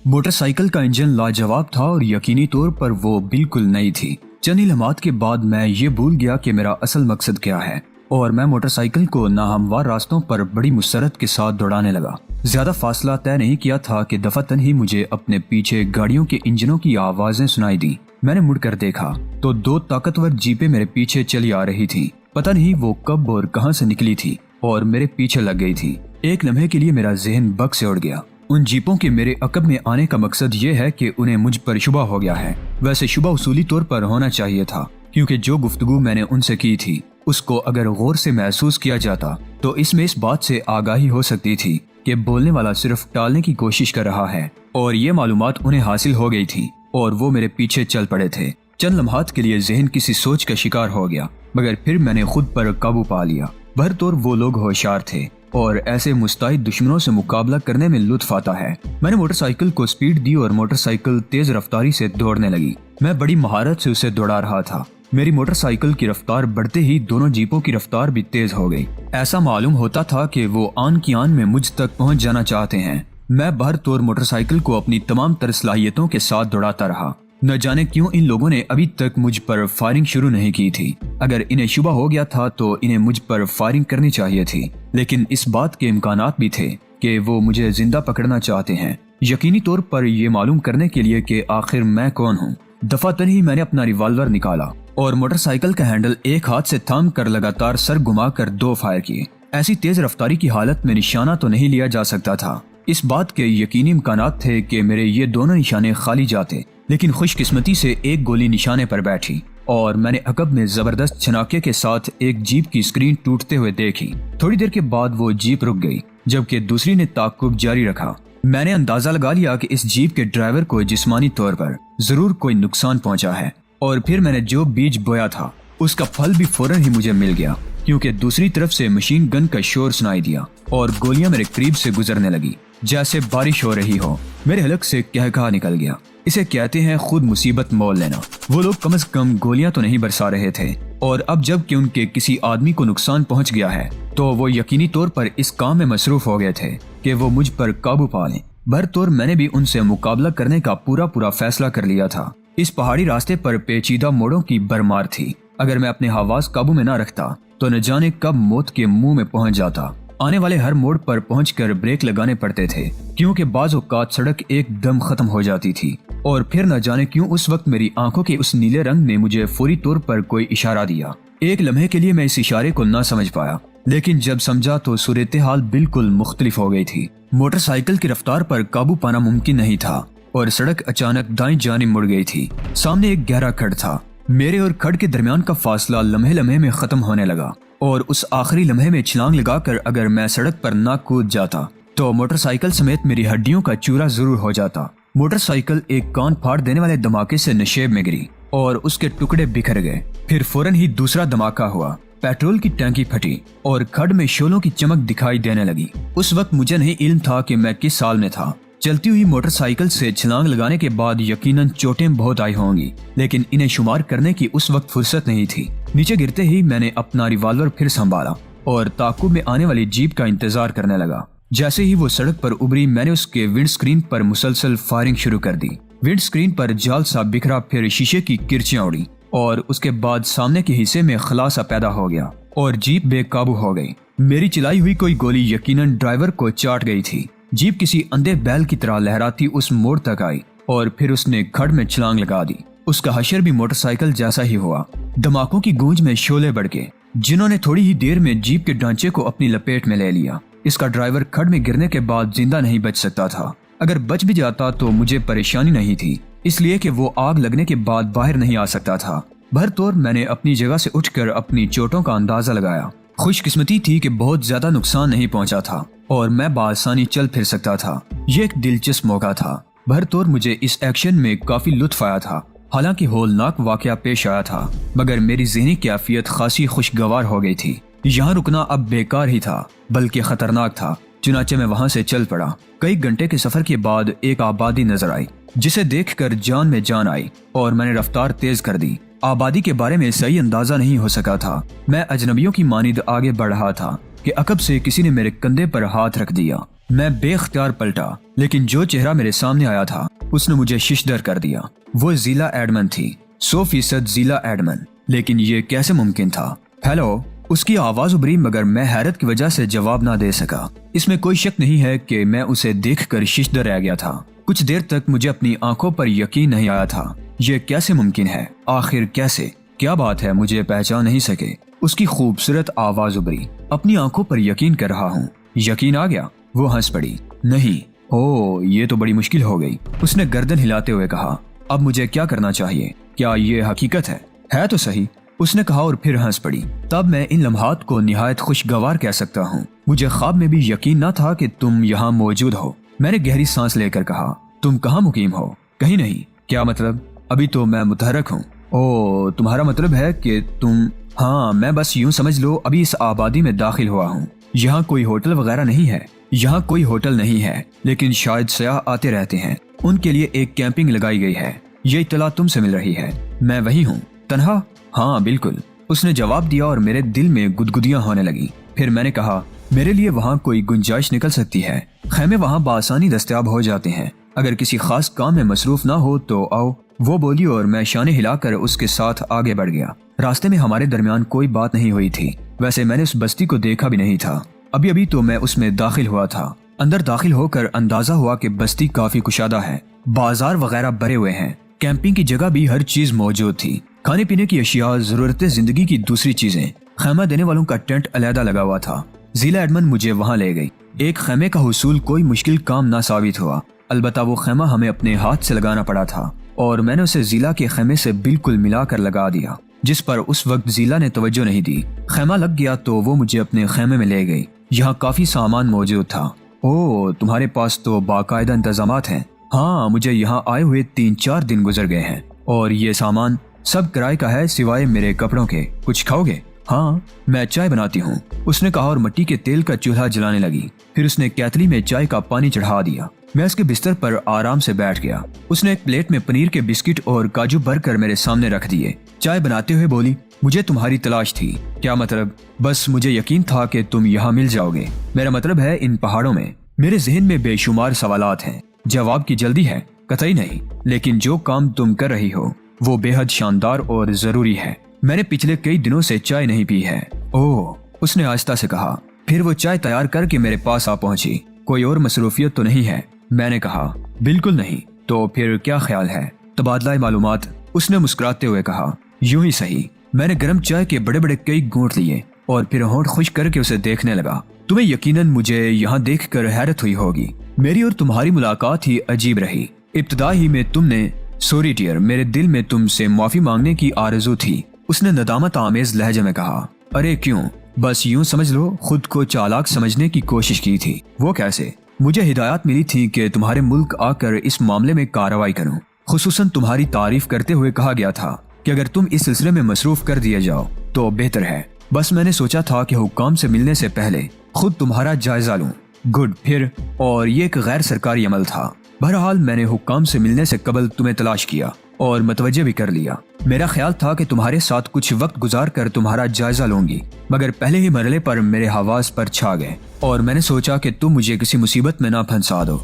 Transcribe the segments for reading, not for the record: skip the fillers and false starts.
Motor cycle کا engine لاجواب تھا اور یقینی طور پر وہ بالکل نئی تھی۔ چند لمحات کے بعد میں یہ بھول گیا کہ میرا اصل مقصد کیا ہے اور میں موٹر سائیکل کو ناہموار راستوں پر بڑی مسرت کے ساتھ دوڑانے لگا۔ زیادہ فاصلہ طے نہیں کیا تھا کہ دفعتاً ہی مجھے اپنے پیچھے گاڑیوں کے انجنوں کی آوازیں سنائی دی۔ میں نے مڑ کر دیکھا تو دو طاقتور جیپیں میرے پیچھے چلی آ رہی تھی۔ پتہ نہیں وہ کب اور کہاں سے نکلی تھی اور میرے پیچھے لگ گئی تھی۔ ایک لمحے کے لیے میرا ذہن بگ سے اڑ گیا۔ ان جیپوں کے میرے عقب میں آنے کا مقصد یہ ہے کہ انہیں مجھ پر شبہ ہو گیا ہے۔ ویسے شبہ اصولی طور پر ہونا چاہیے تھا، کیونکہ جو گفتگو میں نے ان سے کی تھی اس کو اگر غور سے محسوس کیا جاتا تو اس میں اس بات سے آگاہی ہو سکتی تھی کہ بولنے والا صرف ٹالنے کی کوشش کر رہا ہے، اور یہ معلومات انہیں حاصل ہو گئی تھی اور وہ میرے پیچھے چل پڑے تھے۔ چند لمحات کے لیے ذہن کسی سوچ کا شکار ہو گیا، مگر پھر میں نے خود پر قابو پا لیا۔ بھرطور وہ لوگ ہوشیار تھے اور ایسے مستعد دشمنوں سے مقابلہ کرنے میں لطف آتا ہے۔ میں نے موٹر سائیکل کو سپیڈ دی اور موٹر سائیکل تیز رفتاری سے دوڑنے لگی۔ میں بڑی مہارت سے اسے دوڑا رہا تھا۔ میری موٹر سائیکل کی رفتار بڑھتے ہی دونوں جیپوں کی رفتار بھی تیز ہو گئی۔ ایسا معلوم ہوتا تھا کہ وہ آن کی آن میں مجھ تک پہنچ جانا چاہتے ہیں۔ میں بھرطور موٹر سائیکل کو اپنی تمام تر صلاحیتوں کے ساتھ دوڑاتا رہا۔ نہ جانے کیوں ان لوگوں نے ابھی تک مجھ پر فائرنگ شروع نہیں کی تھی۔ اگر انہیں شبہ ہو گیا تھا تو انہیں مجھ پر فائرنگ کرنی چاہیے تھی، لیکن اس بات کے امکانات بھی تھے کہ وہ مجھے زندہ پکڑنا چاہتے ہیں، یقینی طور پر یہ معلوم کرنے کے لیے کہ آخر میں کون ہوں۔ دفعتاً ہی میں نے اپنا ریوالور نکالا اور موٹر سائیکل کا ہینڈل ایک ہاتھ سے تھام کر لگاتار سر گھما کر 2 فائر کیے۔ ایسی تیز رفتاری کی حالت میں نشانہ تو نہیں لیا جا سکتا تھا۔ اس بات کے یقینی امکانات تھے کہ میرے یہ دونوں نشانے خالی جاتے، لیکن خوش قسمتی سے ایک گولی نشانے پر بیٹھی اور میں نے عقب میں زبردست چھناکے کے ساتھ ایک جیپ کی اسکرین ٹوٹتے ہوئے دیکھی۔ تھوڑی دیر کے بعد وہ جیپ رک گئی، جبکہ دوسری نے تعاقب جاری رکھا۔ میں نے اندازہ لگا لیا کہ اس جیپ کے ڈرائیور کو جسمانی طور پر ضرور کوئی نقصان پہنچا ہے، اور پھر میں نے جو بیج بویا تھا اس کا پھل بھی فوراً ہی مجھے مل گیا، کیونکہ دوسری طرف سے مشین گن کا شور سنائی دیا اور گولیاں میرے قریب سے گزرنے لگی جیسے بارش ہو رہی ہو۔ میرے حلق سے کہکہا نکل گیا۔ اسے کہتے ہیں خود مصیبت مول لینا۔ وہ لوگ کم از کم گولیاں تو نہیں برسا رہے تھے، اور اب جب کہ ان کے کسی آدمی کو نقصان پہنچ گیا ہے تو وہ یقینی طور پر اس کام میں مصروف ہو گئے تھے کہ وہ مجھ پر قابو پا لیں۔ بھرطور میں نے بھی ان سے مقابلہ کرنے کا پورا فیصلہ کر لیا تھا۔ اس پہاڑی راستے پر پیچیدہ موڑوں کی بھرمار تھی۔ اگر میں اپنے حواس قابو میں نہ رکھتا تو نہ جانے کب موت کے منہ میں پہنچ جاتا۔ آنے والے ہر موڑ پر پہنچ کر بریک لگانے پڑتے تھے، کیونکہ بعض اوقات سڑک ایک دم ختم ہو جاتی تھی، اور پھر نہ جانے کیوں اس وقت میری آنکھوں کے اس نیلے رنگ نے مجھے فوری طور پر کوئی اشارہ دیا۔ ایک لمحے کے لیے میں اس اشارے کو نہ سمجھ پایا، لیکن جب سمجھا تو صورتحال بالکل مختلف ہو گئی تھی۔ موٹر سائیکل کی رفتار پر قابو پانا ممکن نہیں تھا اور سڑک اچانک دائیں جانب مڑ گئی تھی۔ سامنے ایک گہرا کھڈ تھا۔ میرے اور کھڈ کے درمیان کا فاصلہ لمحے میں ختم ہونے لگا، اور اس آخری لمحے میں چھلانگ لگا کر اگر میں سڑک پر نہ کود جاتا تو موٹر سائیکل سمیت میری ہڈیوں کا چورا ضرور ہو جاتا۔ موٹر سائیکل ایک کان پھاڑ دینے والے دھماکے سے نشیب میں گری اور اس کے ٹکڑے بکھر گئے۔ پھر فوراً ہی دوسرا دھماکہ ہوا۔ پیٹرول کی ٹینکی پھٹی اور کھڈ میں شعلوں کی چمک دکھائی دینے لگی۔ اس وقت مجھے نہیں علم تھا کہ میں کس سال میں تھا۔ چلتی ہوئی موٹر سائیکل سے چھلانگ لگانے کے بعد یقیناً چوٹیں بہت آئی ہوں گی، لیکن انہیں شمار کرنے کی اس وقت فرصت نہیں تھی۔ نیچے گرتے ہی میں نے اپنا ریوالور پھر سنبھالا اور تعاقب میں آنے والی جیپ کا انتظار کرنے لگا۔ جیسے ہی وہ سڑک پر ابری میں نے اس کے ونڈ سکرین پر مسلسل فائرنگ شروع کر دی۔ ونڈ سکرین پر جال سا بکھرا، پھر شیشے کی کرچیاں اڑی اور اس کے بعد سامنے کے حصے میں خلا سا پیدا ہو گیا اور جیپ بے قابو ہو گئی۔ میری چلائی ہوئی کوئی گولی یقیناً ڈرائیور کو چاٹ گئی تھی۔ جیپ کسی اندھے بیل کی طرح لہراتی اس موڑ تک آئی اور پھر اس نے کھڈ میں چھلانگ لگا دی۔ اس کا حشر بھی موٹر سائیکل جیسا ہی ہوا۔ دھماکوں کی گونج میں شعلے بڑھ گئے، جنہوں نے تھوڑی ہی دیر میں جیپ کے ڈھانچے کو اپنی لپیٹ میں لے لیا۔ اس کا ڈرائیور کھڈ میں گرنے کے بعد زندہ نہیں بچ سکتا تھا۔ اگر بچ بھی جاتا تو مجھے پریشانی نہیں تھی، اس لیے کہ وہ آگ لگنے کے بعد باہر نہیں آ سکتا تھا۔ بھرطور میں نے اپنی جگہ سے اٹھ کر اپنی چوٹوں کا اندازہ لگایا۔ خوش قسمتی تھی کہ بہت زیادہ نقصان نہیں پہنچا تھا اور میں بآسانی چل پھر سکتا تھا۔ یہ ایک دلچسپ موقع تھا۔ بھرطور مجھے اس ایکشن میں کافی لطف آیا تھا۔ حالانکہ ہولناک واقعہ پیش آیا تھا، مگر میری ذہنی کیفیت خاصی خوشگوار ہو گئی تھی۔ یہاں رکنا اب بیکار ہی تھا، بلکہ خطرناک تھا، چنانچہ میں وہاں سے چل پڑا۔ کئی گھنٹے کے سفر کے بعد ایک آبادی نظر آئی، جسے دیکھ کر جان میں جان آئی اور میں نے رفتار تیز کر دی۔ آبادی کے بارے میں صحیح اندازہ نہیں ہو سکا تھا۔ میں اجنبیوں کی مانند آگے بڑھ رہا تھا کہ عقب سے کسی نے میرے کندھے پر ہاتھ رکھ دیا میں بے اختیار پلٹا، لیکن جو چہرہ میرے سامنے آیا تھا اس نے مجھے ششدر کر دیا۔ وہ زیلا ایڈمن تھی، 100% زیلا ایڈمن۔ لیکن یہ کیسے ممکن تھا؟ ہیلو، اس کی آواز ابھری مگر میں حیرت کی وجہ سے جواب نہ دے سکا۔ اس میں کوئی شک نہیں ہے کہ میں اسے دیکھ کر ششدر رہ گیا تھا۔ کچھ دیر تک مجھے اپنی آنکھوں پر یقین نہیں آیا تھا۔ یہ کیسے ممکن ہے؟ آخر کیسے؟ کیا بات ہے مجھے پہچان نہیں سکے؟ اس کی خوبصورت آواز ابھری۔ اپنی آنکھوں پر یقین کر رہا ہوں۔ یقین آ گیا؟ وہ ہنس پڑی۔ نہیں۔ او، یہ تو بڑی مشکل ہو گئی، اس نے گردن ہلاتے ہوئے کہا۔ اب مجھے کیا کرنا چاہیے؟ کیا یہ حقیقت ہے؟ ہے تو صحیح، اس نے کہا اور پھر ہنس پڑی۔ تب میں ان لمحات کو نہایت خوشگوار کہہ سکتا ہوں۔ مجھے خواب میں بھی یقین نہ تھا کہ تم یہاں موجود ہو۔ میں نے گہری سانس لے کر کہا، تم کہاں مقیم ہو؟ کہیں نہیں۔ کیا مطلب؟ ابھی تو میں متحرک ہوں۔ او، تمہارا مطلب ہے کہ تم… ہاں، میں بس یوں سمجھ لو ابھی اس آبادی میں داخل ہوا ہوں۔ یہاں کوئی ہوٹل وغیرہ نہیں ہے۔ یہاں کوئی ہوٹل نہیں ہے، لیکن شاید سیاح آتے رہتے ہیں، ان کے لیے ایک کیمپنگ لگائی گئی ہے۔ یہ اطلاع تم سے مل رہی ہے۔ میں وہی ہوں۔ تنہا؟ ہاں بالکل، اس نے جواب دیا اور میرے دل میں گدگدیاں ہونے لگی۔ پھر میں نے کہا، میرے لیے وہاں کوئی گنجائش نکل سکتی ہے۔ خیمے وہاں بآسانی دستیاب ہو جاتے ہیں۔ اگر کسی خاص کام میں مصروف نہ ہو تو آؤ، وہ بولی اور میں شانے ہلا کر اس کے ساتھ آگے بڑھ گیا۔ راستے میں ہمارے درمیان کوئی بات نہیں ہوئی تھی۔ ویسے میں نے اس بستی کو دیکھا بھی نہیں تھا۔ ابھی تو میں اس میں داخل ہوا تھا۔ اندر داخل ہو کر اندازہ ہوا کہ بستی کافی کشادہ ہے، بازار وغیرہ بھرے ہوئے ہیں، کیمپنگ کی جگہ بھی ہر چیز موجود تھی، کھانے پینے کی اشیاء، ضرورت زندگی کی دوسری چیزیں۔ خیمہ دینے والوں کا ٹینٹ علیحدہ لگا ہوا تھا۔ زیلا ایڈمن مجھے وہاں لے گئی۔ ایک خیمے کا حصول کوئی مشکل کام نہ ثابت ہوا، البتہ وہ خیمہ ہمیں اپنے ہاتھ سے لگانا پڑا تھا، اور میں نے اسے زیلا کے خیمے سے بالکل ملا کر لگا دیا، جس پر اس وقت زیلا نے توجہ نہیں دی۔ خیمہ لگ گیا تو وہ مجھے اپنے خیمے میں لے گئی۔ یہاں کافی سامان موجود تھا۔ اوہ، تمہارے پاس تو باقاعدہ انتظامات ہیں۔ ہاں، مجھے یہاں آئے ہوئے 3-4 دن گزر گئے ہیں، اور یہ سامان سب کرائے کا ہے سوائے میرے کپڑوں کے۔ کچھ کھاؤ گے؟ ہاں، میں چائے بناتی ہوں، اس نے کہا اور مٹی کے تیل کا چولہا جلانے لگی۔ پھر اس نے کیتلی میں چائے کا پانی چڑھا دیا۔ میں اس کے بستر پر آرام سے بیٹھ گیا۔ اس نے ایک پلیٹ میں پنیر کے بسکٹ اور کاجو بھر کر میرے سامنے رکھ دیے۔ چائے بناتے ہوئے بولی، مجھے تمہاری تلاش تھی۔ کیا مطلب؟ بس مجھے یقین تھا کہ تم یہاں مل جاؤ گے۔ میرا مطلب ہے ان پہاڑوں میں۔ میرے ذہن میں بے شمار سوالات ہیں۔ جواب کی جلدی ہے؟ قطعی نہیں، لیکن جو کام تم کر رہی ہو وہ بے حد شاندار اور ضروری ہے۔ میں نے پچھلے کئی دنوں سے چائے نہیں پی ہے۔ اوہ، اس نے آہستہ سے کہا۔ پھر وہ چائے تیار کر کے میرے پاس آ پہنچی۔ کوئی اور مصروفیت تو نہیں ہے؟ میں نے کہا، بالکل نہیں۔ تو پھر کیا خیال ہے؟ تبادلہ معلومات، اس نے مسکراتے ہوئے کہا۔ یوں ہی صحیح۔ میں نے گرم چائے کے بڑے بڑے کئی گھونٹ لیے اور پھر ہونٹ خشک کر کے اسے دیکھنے لگا۔ تمہیں یقیناً مجھے یہاں دیکھ کر حیرت ہوئی ہوگی۔ میری اور تمہاری ملاقات ہی عجیب رہی۔ ابتدا ہی میں تم نے… سوری ڈیئر، میرے دل میں تم سے معافی مانگنے کی آرزو تھی، اس نے ندامت آمیز لہجے میں کہا۔ ارے کیوں؟ بس یوں سمجھ لو خود کو چالاک سمجھنے کی کوشش کی تھی۔ وہ کیسے؟ مجھے ہدایات ملی تھی کہ تمہارے ملک آ کر اس معاملے میں کارروائی کروں۔ خصوصاً تمہاری تعریف کرتے ہوئے کہا گیا تھا کہ اگر تم اس سلسلے میں مصروف کر دیے جاؤ تو بہتر ہے۔ بس میں نے سوچا تھا کہ حکام سے ملنے سے پہلے خود تمہارا جائزہ لوں۔ گڈ، پھر؟ اور یہ ایک غیر سرکاری عمل تھا۔ بہرحال میں نے حکام سے ملنے سے قبل تمہیں تلاش کیا اور متوجہ بھی کر لیا۔ میرا خیال تھا کہ تمہارے ساتھ کچھ وقت گزار کر تمہارا جائزہ لوں گی، مگر پہلے ہی مرحلے پر میرے حواس پر چھا گئے اور میں نے سوچا کہ تم مجھے کسی مصیبت میں نہ پھنسا دو۔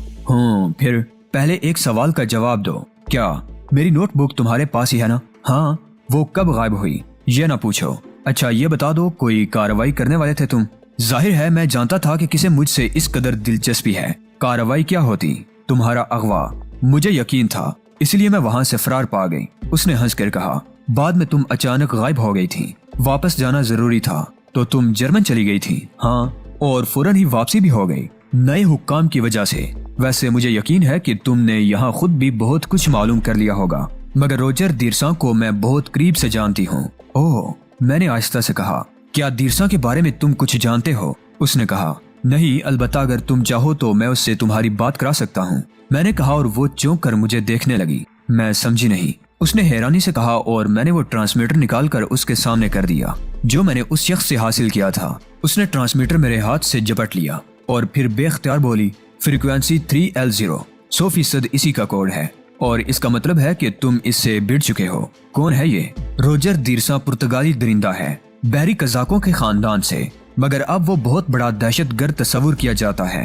پھر پہلے ایک سوال کا جواب دو۔ کیا میری نوٹ بک تمہارے پاس ہی ہے نا؟ ہاں۔ وہ کب غائب ہوئی؟ یہ نہ پوچھو۔ اچھا یہ بتا دو، کوئی کارروائی کرنے والے تھے تم؟ ظاہر ہے میں جانتا تھا کہ کسے مجھ سے اس قدر دلچسپی ہے۔ کارروائی کیا ہوتی؟ تمہارا اغوا۔ مجھے یقین تھا، اس لیے میں وہاں سے فرار پا گئی، اس نے ہنس کر کہا۔ بعد میں تم اچانک غائب ہو گئی تھی، واپس جانا ضروری تھا تو تم جرمن چلی گئی تھی؟ ہاں، اور فوراً ہی واپسی بھی ہو گئی، نئے حکام کی وجہ سے۔ ویسے مجھے یقین ہے کہ تم نے یہاں خود بھی بہت کچھ معلوم کر لیا ہوگا، مگر روجر دیرساں کو میں بہت قریب سے جانتی ہوں۔ اوہ، میں نے آہستہ سے کہا۔ کیا دیرساں کے بارے میں تم کچھ جانتے ہو؟ اس نے کہا۔ نہیں، البتہ اگر تم چاہو تو میں اس سے تمہاری بات کرا سکتا ہوں، میں نے کہا اور وہ چونک کر مجھے دیکھنے لگی۔ میں سمجھی نہیں، اس نے حیرانی سے کہا اور میں نے وہ ٹرانسمیٹر نکال کر اس کے سامنے کر دیا جو میں نے اس شخص سے حاصل کیا تھا۔ اس نے ٹرانسمیٹر میرے ہاتھ سے جپٹ لیا اور پھر بے اختیار بولی، فریکوینسی 3L0، 100% اسی کا کوڈ ہے، اور اس کا مطلب ہے کہ تم اس سے بڑھ چکے ہو۔ کون ہے یہ؟ روجر دیرساں پرتگالی درندہ ہے، بحری قزاقوں کے خاندان سے، مگر اب وہ بہت بڑا دہشت گرد تصور کیا جاتا ہے۔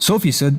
100%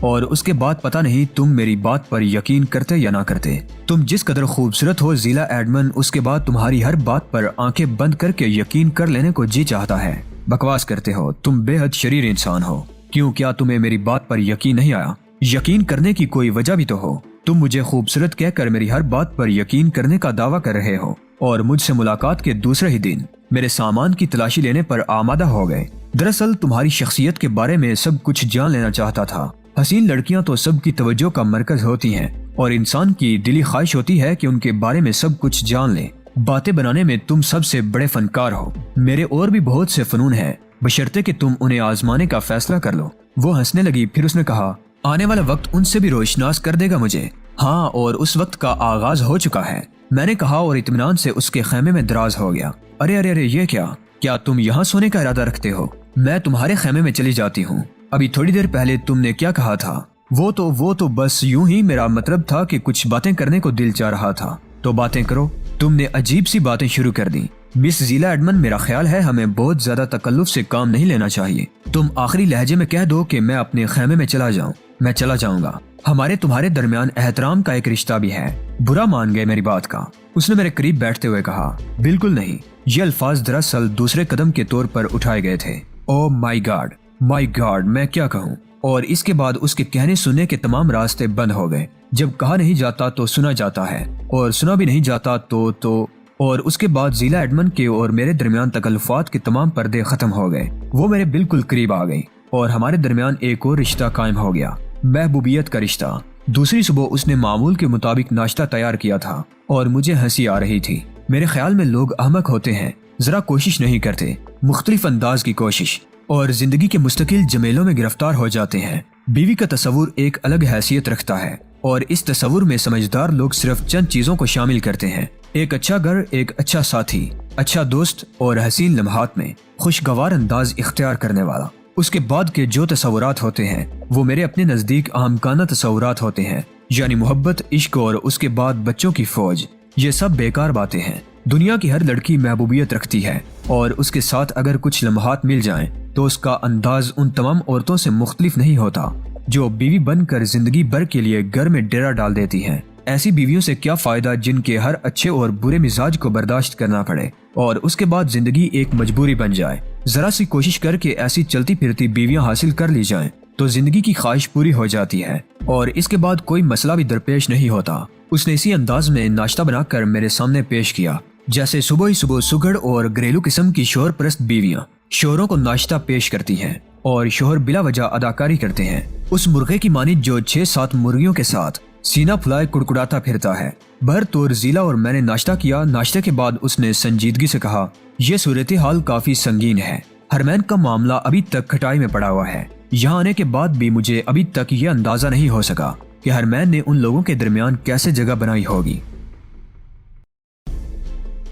اور اس کے بعد پتہ نہیں تم میری بات پر یقین کرتے یا نہ کرتے۔ تم جس قدر خوبصورت ہو زیلا ایڈمن، اس کے بعد تمہاری ہر بات پر آنکھیں بند کر کے یقین کر لینے کو جی چاہتا ہے۔ بکواس کرتے ہو، تم بے حد شریر انسان ہو۔ کیوں، کیا تمہیں میری بات پر یقین نہیں آیا؟ یقین کرنے کی کوئی وجہ بھی تو ہو۔ تم مجھے خوبصورت کہہ کر میری ہر بات پر یقین کرنے کا دعویٰ کر رہے ہو اور مجھ سے ملاقات کے دوسرے ہی دن میرے سامان کی تلاشی لینے پر آمادہ ہو گئے۔ دراصل تمہاری شخصیت کے بارے میں سب کچھ جان لینا چاہتا تھا۔ حسین لڑکیاں تو سب کی توجہ کا مرکز ہوتی ہیں اور انسان کی دلی خواہش ہوتی ہے کہ ان کے بارے میں سب کچھ جان لے۔ باتیں بنانے میں تم سب سے بڑے فنکار ہو۔ میرے اور بھی بہت سے فنون ہیں، بشرطے کہ تم انہیں آزمانے کا فیصلہ کر لو۔ وہ ہنسنے لگی، پھر اس نے کہا، آنے والا وقت ان سے بھی روشناس کر دے گا مجھے۔ ہاں، اور اس وقت کا آغاز ہو چکا ہے، میں نے کہا اور اطمینان سے اس کے خیمے میں دراز ہو گیا۔ ارے ارے ارے، یہ کیا تم یہاں سونے کا ارادہ رکھتے ہو؟ میں تمہارے خیمے میں چلی جاتی ہوں۔ ابھی تھوڑی دیر پہلے تم نے کیا کہا تھا؟ وہ تو بس یوں ہی میرا مطلب تھا کہ کچھ باتیں کرنے کو دل چاہ رہا تھا، تو باتیں کرو۔ تم نے عجیب سی باتیں شروع کر دی۔ مس زیلا ایڈمن، میرا خیال ہے ہمیں بہت زیادہ تکلف سے کام نہیں لینا چاہیے۔ تم آخری لہجے میں کہہ دو کہ میں اپنے خیمے میں چلا جاؤں، میں چلا جاؤں گا۔ ہمارے تمہارے درمیان احترام کا ایک رشتہ بھی ہے۔ برا مان گئے میری بات کا؟ اس نے میرے قریب بیٹھتے ہوئے کہا، بالکل نہیں۔ یہ الفاظ دراصل دوسرے قدم کے طور پر اٹھائے گئے تھے۔ او مائی گاڈ، میں کیا کہوں؟ اور اس کے بعد اس کے کہنے سننے کے تمام راستے بند ہو گئے۔ جب کہا نہیں جاتا تو سنا جاتا ہے، اور سنا بھی نہیں جاتا تو اور اس کے بعد زیلا ایڈمن کے اور میرے درمیان تکلفات کے تمام پردے ختم ہو گئے۔ وہ میرے بالکل قریب آ گئی اور ہمارے درمیان ایک اور رشتہ قائم ہو گیا، محبوبیت کا رشتہ۔ دوسری صبح اس نے معمول کے مطابق ناشتہ تیار کیا تھا اور مجھے ہنسی آ رہی تھی۔ میرے خیال میں لوگ احمق ہوتے ہیں، ذرا کوشش نہیں کرتے، مختلف انداز کی کوشش، اور زندگی کے مستقل جمیلوں میں گرفتار ہو جاتے ہیں۔ بیوی کا تصور ایک الگ حیثیت رکھتا ہے، اور اس تصور میں سمجھدار لوگ صرف چند چیزوں کو شامل کرتے ہیں: ایک اچھا گھر، ایک اچھا ساتھی، اچھا دوست، اور حسین لمحات میں خوشگوار انداز اختیار کرنے والا۔ اس کے بعد کے جو تصورات ہوتے ہیں وہ میرے اپنے نزدیک احمقانہ تصورات ہوتے ہیں، یعنی محبت، عشق اور اس کے بعد بچوں کی فوج۔ یہ سب بیکار باتیں ہیں۔ دنیا کی ہر لڑکی محبوبیت رکھتی ہے، اور اس کے ساتھ اگر کچھ لمحات مل جائیں تو اس کا انداز ان تمام عورتوں سے مختلف نہیں ہوتا جو بیوی بن کر زندگی بھر کے لیے گھر میں ڈیرا ڈال دیتی ہیں۔ ایسی بیویوں سے کیا فائدہ جن کے ہر اچھے اور برے مزاج کو برداشت کرنا پڑے اور اس کے بعد زندگی ایک مجبوری بن جائے۔ ذرا سی کوشش کر کے ایسی چلتی پھرتی بیویاں حاصل کر لی جائیں تو زندگی کی خواہش پوری ہو جاتی ہے، اور اس کے بعد کوئی مسئلہ بھی درپیش نہیں ہوتا۔ اس نے اسی انداز میں ناشتہ بنا کر میرے سامنے پیش کیا جیسے صبح ہی صبح سگڑ اور گھریلو قسم کی شوہر پرست بیویاں شوہروں کو ناشتہ پیش کرتی ہیں اور شوہر بلا وجہ اداکاری کرتے ہیں۔ اس مرغے کی مانند جو 6-7 مرغیوں کے ساتھ سینہ پھلائے کڑکڑاتا پھرتا ہے۔ بہرطور زیلا اور میں نے ناشتہ کیا۔ ناشتے کے بعد اس نے سنجیدگی سے کہا، یہ صورتحال کافی سنگین ہے۔ ہرمین کا معاملہ ابھی تک کھٹائی میں پڑا ہوا ہے۔ یہاں آنے کے بعد بھی مجھے ابھی تک یہ اندازہ نہیں ہو سکا کہ ہرمین نے ان لوگوں کے درمیان کیسے جگہ بنائی ہوگی۔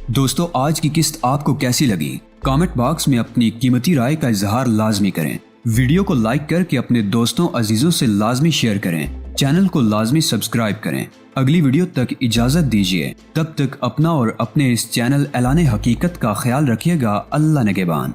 دوستو، آج کی قسط آپ کو کیسی لگی؟ کامنٹ باکس میں اپنی قیمتی رائے کا اظہار لازمی کریں۔ ویڈیو کو لائک کر کے اپنے دوستوں عزیزوں سے لازمی شیئر کریں۔ چینل کو لازمی سبسکرائب کریں۔ اگلی ویڈیو تک اجازت دیجیے، تب تک اپنا اور اپنے اس چینل اعلان حقیقت کا خیال رکھیے گا۔ اللہ نگہبان۔